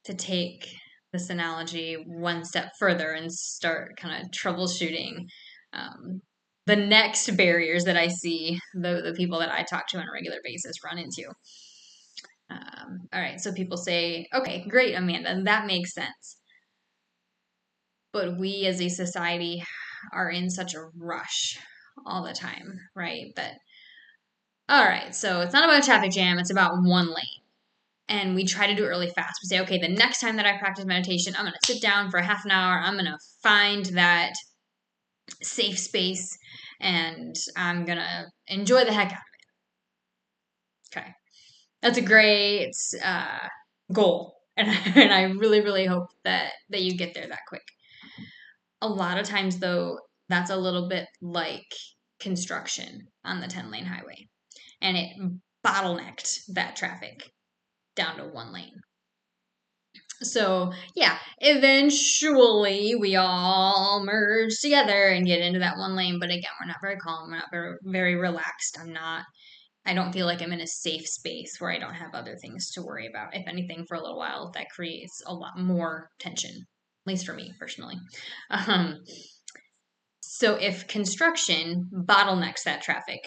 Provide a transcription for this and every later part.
to take this analogy one step further and start kind of troubleshooting the next barriers that I see the people that I talk to on a regular basis run into. All right, so people say, okay, great, Amanda, that makes sense. But we as a society are in such a rush all the time, right? That, all right, so it's not about a traffic jam, it's about one lane. And we try to do it really fast. We say, okay, the next time that I practice meditation, I'm going to sit down for half an hour. I'm going to find that safe space and I'm going to enjoy the heck out of it. Okay. That's a great goal. And I really, really hope that you get there that quick. A lot of times, though, that's a little bit like construction on the 10-lane highway. And it bottlenecked that traffic down to one lane. So, yeah, eventually we all merge together and get into that one lane. But again, we're not very calm. We're not very relaxed. I don't feel like I'm in a safe space where I don't have other things to worry about. If anything, for a little while, that creates a lot more tension, at least for me personally. So if construction bottlenecks that traffic,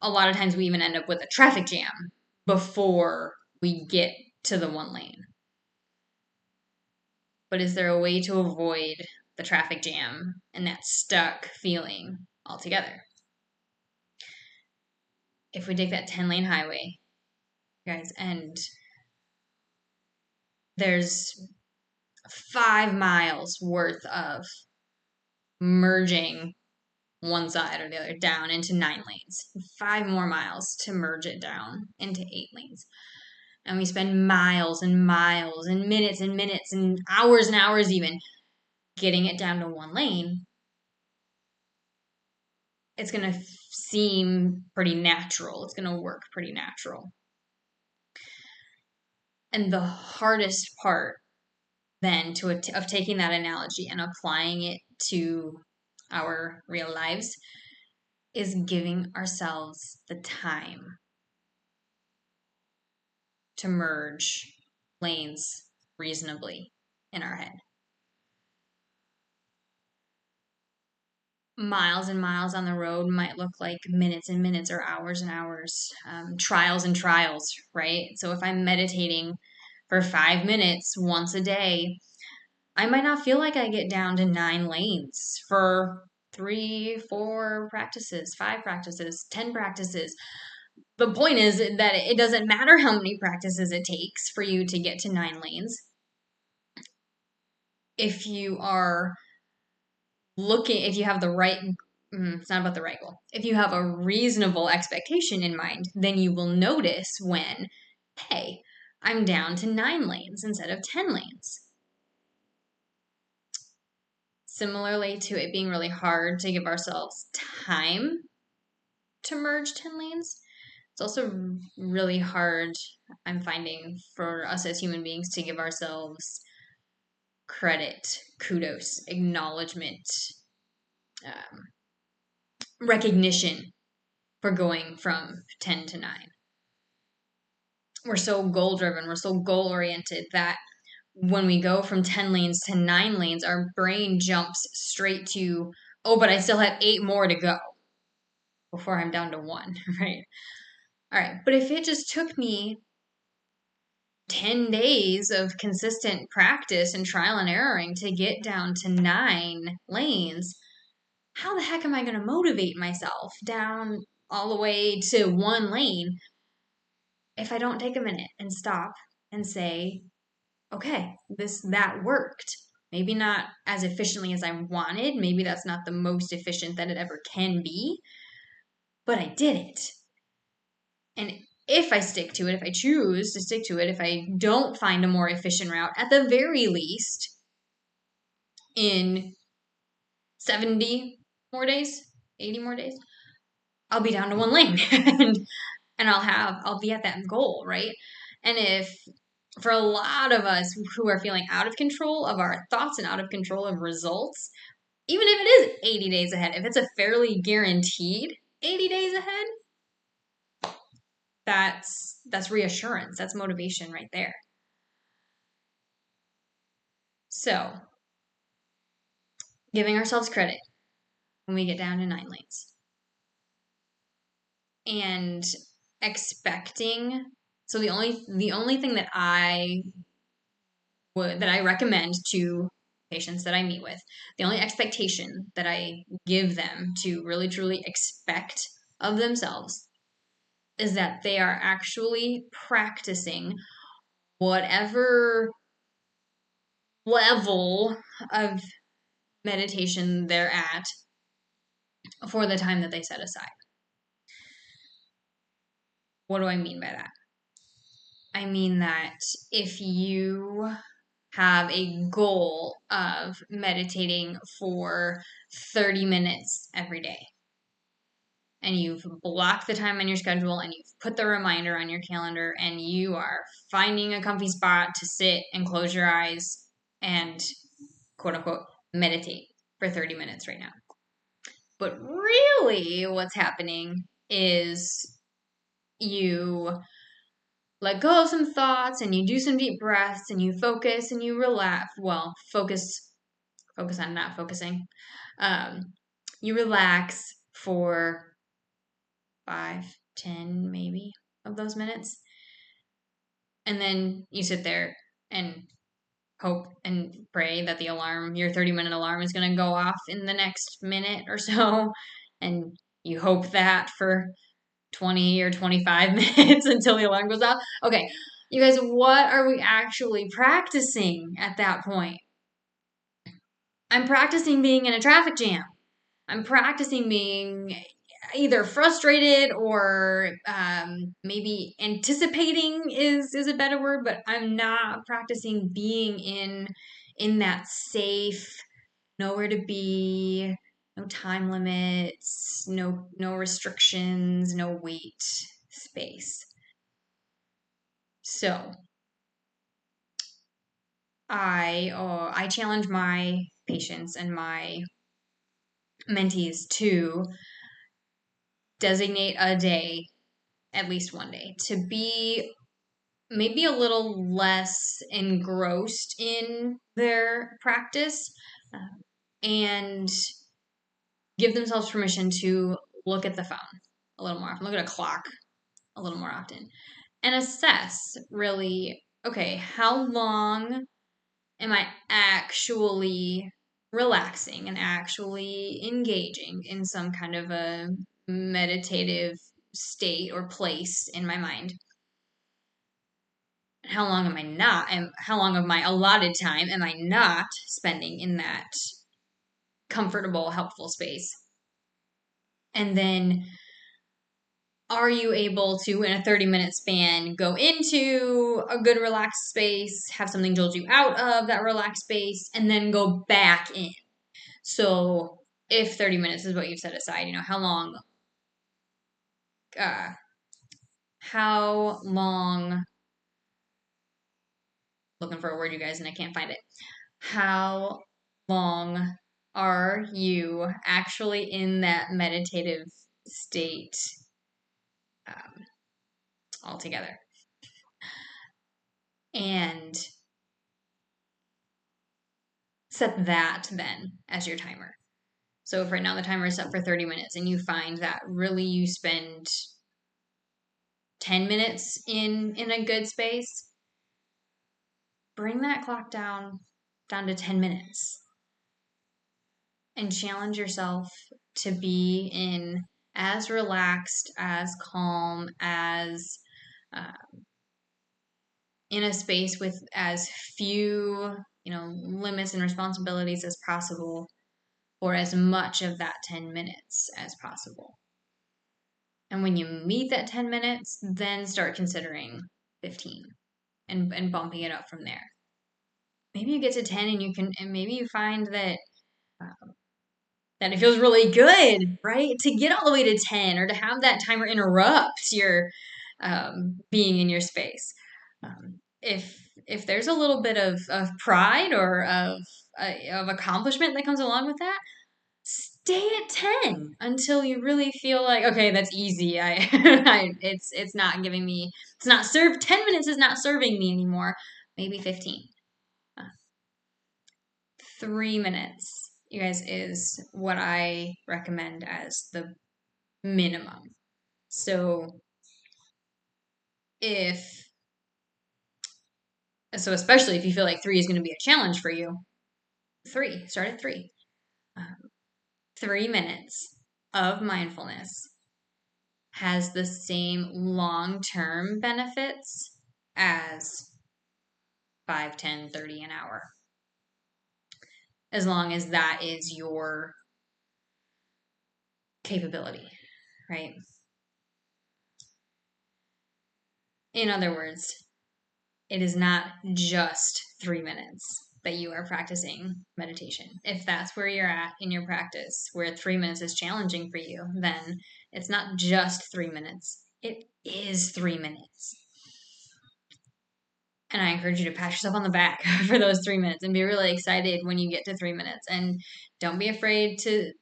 a lot of times we even end up with a traffic jam before we get to the one lane. But is there a way to avoid the traffic jam and that stuck feeling altogether? If we take that 10-lane highway, guys, and there's 5 miles worth of merging one side or the other down into 9 lanes, 5 more miles to merge it down into 8 lanes. And we spend miles and miles and minutes and hours even getting it down to one lane. It's going to seem pretty natural. It's going to work pretty natural. And the hardest part then of taking that analogy and applying it to our real lives is giving ourselves the time to merge lanes reasonably in our head. Miles and miles on the road might look like minutes and minutes or hours and hours, trials and trials, right? So if I'm meditating for 5 minutes once a day, I might not feel like I get down to 9 lanes for 3, 4 practices, 5 practices, 10 practices. The point is that it doesn't matter how many practices it takes for you to get to 9 lanes. If you are if you have the right, it's not about the right goal. If you have a reasonable expectation in mind, then you will notice when, hey, I'm down to 9 lanes instead of 10 lanes. Similarly to it being really hard to give ourselves time to merge 10 lanes, it's also really hard, I'm finding, for us as human beings to give ourselves credit, kudos, acknowledgement, recognition for going from 10 to 9. We're so goal driven, we're so goal oriented that when we go from 10 lanes to 9 lanes, our brain jumps straight to, oh, but I still have 8 more to go before I'm down to 1, right? All right, but if it just took me 10 days of consistent practice and trial and erroring to get down to 9 lanes, how the heck am I going to motivate myself down all the way to 1 lane if I don't take a minute and stop and say, okay, that worked. Maybe not as efficiently as I wanted. Maybe that's not the most efficient that it ever can be, but I did it. And if I stick to it, if I choose to stick to it, if I don't find a more efficient route, at the very least, in 70 more days, 80 more days, I'll be down to 1 lane and I'll be at that goal, right? And if for a lot of us who are feeling out of control of our thoughts and out of control of results, even if it is 80 days ahead, if it's a fairly guaranteed 80 days ahead, that's reassurance. That's motivation right there. So, giving ourselves credit when we get down to 9 lanes and expecting. So the only thing that I recommend to patients that I meet with, the only expectation that I give them to really truly expect of themselves is that they are actually practicing whatever level of meditation they're at for the time that they set aside. What do I mean by that? I mean that if you have a goal of meditating for 30 minutes every day, and you've blocked the time on your schedule and you've put the reminder on your calendar and you are finding a comfy spot to sit and close your eyes and quote unquote meditate for 30 minutes right now. But really what's happening is you let go of some thoughts and you do some deep breaths and you focus and you relax. Well, focus on not focusing. You relax for 5, 10 maybe of those minutes. And then you sit there and hope and pray that your 30-minute alarm is going to go off in the next minute or so. And you hope that for 20 or 25 minutes until the alarm goes off. Okay, you guys, what are we actually practicing at that point? I'm practicing being in a traffic jam. I'm practicing being either frustrated or maybe anticipating is a better word, but I'm not practicing being in that safe, nowhere to be, no time limits, no restrictions, no wait space. So I challenge my patients and my mentees to designate a day, at least one day, to be maybe a little less engrossed in their practice and give themselves permission to look at the phone a little more often, look at a clock a little more often, and assess really, okay, how long am I actually relaxing and actually engaging in some kind of a meditative state or place in my mind? How long am I not? And how long of my allotted time am I not spending in that comfortable, helpful space? And then are you able to, in a 30-minute span, go into a good relaxed space, have something jolt you out of that relaxed space, and then go back in? So if 30 minutes is what you've set aside, uh, how long, looking for a word, you guys, and I can't find it. How long are you actually in that meditative state altogether? And set that then as your timer. So if right now the timer is set for 30 minutes and you find that really you spend 10 minutes in a good space, bring that clock down to 10 minutes and challenge yourself to be in as relaxed, as calm, as in a space with as few, limits and responsibilities as possible for as much of that 10 minutes as possible. And when you meet that 10 minutes, then start considering 15 and bumping it up from there. Maybe you get to 10 and maybe you find that that it feels really good, right? To get all the way to 10 or to have that timer interrupt your being in your space. If there's a little bit of pride or of accomplishment that comes along with that, stay at 10 until you really feel like, okay, that's easy. It's not giving me, it's not served. 10 minutes is not serving me anymore. Maybe 15. 3 minutes, you guys, is what I recommend as the minimum. So especially if you feel like 3 is going to be a challenge for you, start at 3. 3 minutes of mindfulness has the same long-term benefits as 5, 10, 30 an hour. As long as that is your capability, right? In other words, it is not just 3 minutes that you are practicing meditation. If that's where you're at in your practice, where 3 minutes is challenging for you, then it's not just 3 minutes. It is 3 minutes. And I encourage you to pat yourself on the back for those 3 minutes and be really excited when you get to 3 minutes. And don't be afraid to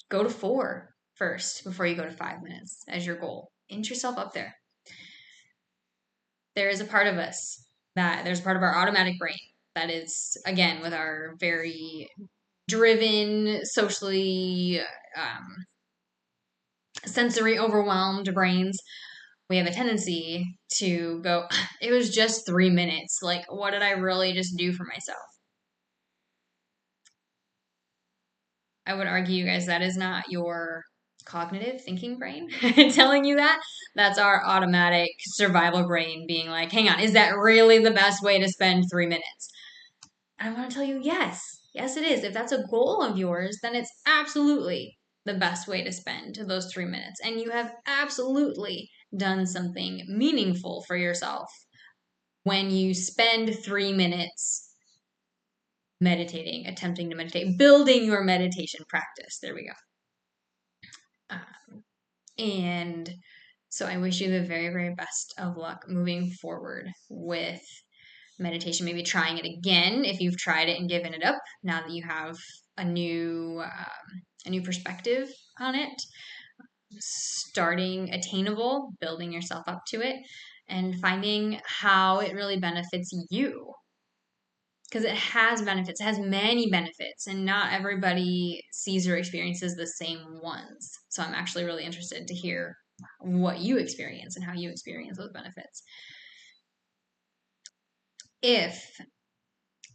go to 4 first before you go to 5 minutes as your goal. Inch yourself up there. There is a part of us there's a part of our automatic brain that is, again, with our very driven, socially sensory overwhelmed brains, we have a tendency to go, it was just 3 minutes. Like, what did I really just do for myself? I would argue, you guys, that is not your cognitive thinking brain telling you that. That's our automatic survival brain being like, hang on, is that really the best way to spend 3 minutes? And I want to tell you, yes. Yes, it is. If that's a goal of yours, then it's absolutely the best way to spend those 3 minutes. And you have absolutely done something meaningful for yourself when you spend 3 minutes meditating, attempting to meditate, building your meditation practice. There we go. And so I wish you the very, very best of luck moving forward with meditation. Maybe trying it again if you've tried it and given it up. Now that you have a new perspective on it, starting attainable, building yourself up to it, and finding how it really benefits you. Because it has benefits, it has many benefits, and not everybody sees or experiences the same ones. So I'm actually really interested to hear what you experience and how you experience those benefits. If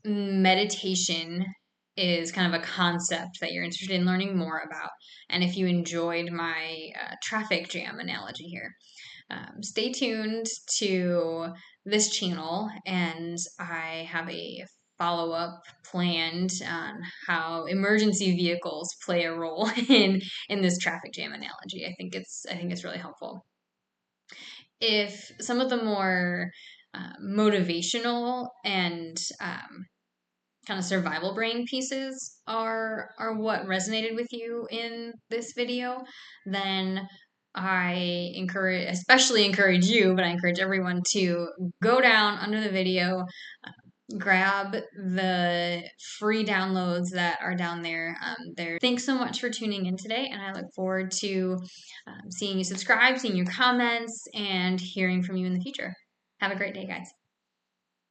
meditation is kind of a concept that you're interested in learning more about, and if you enjoyed my traffic jam analogy here, stay tuned to this channel, and I have a follow-up planned on how emergency vehicles play a role in this traffic jam analogy. I think it's really helpful. If some of the more motivational and kind of survival brain pieces are what resonated with you in this video, then I especially encourage you, but I encourage everyone to go down under the video, grab the free downloads that are down there. Thanks so much for tuning in today, and I look forward to seeing you subscribe, seeing your comments, and hearing from you in the future. Have a great day, guys.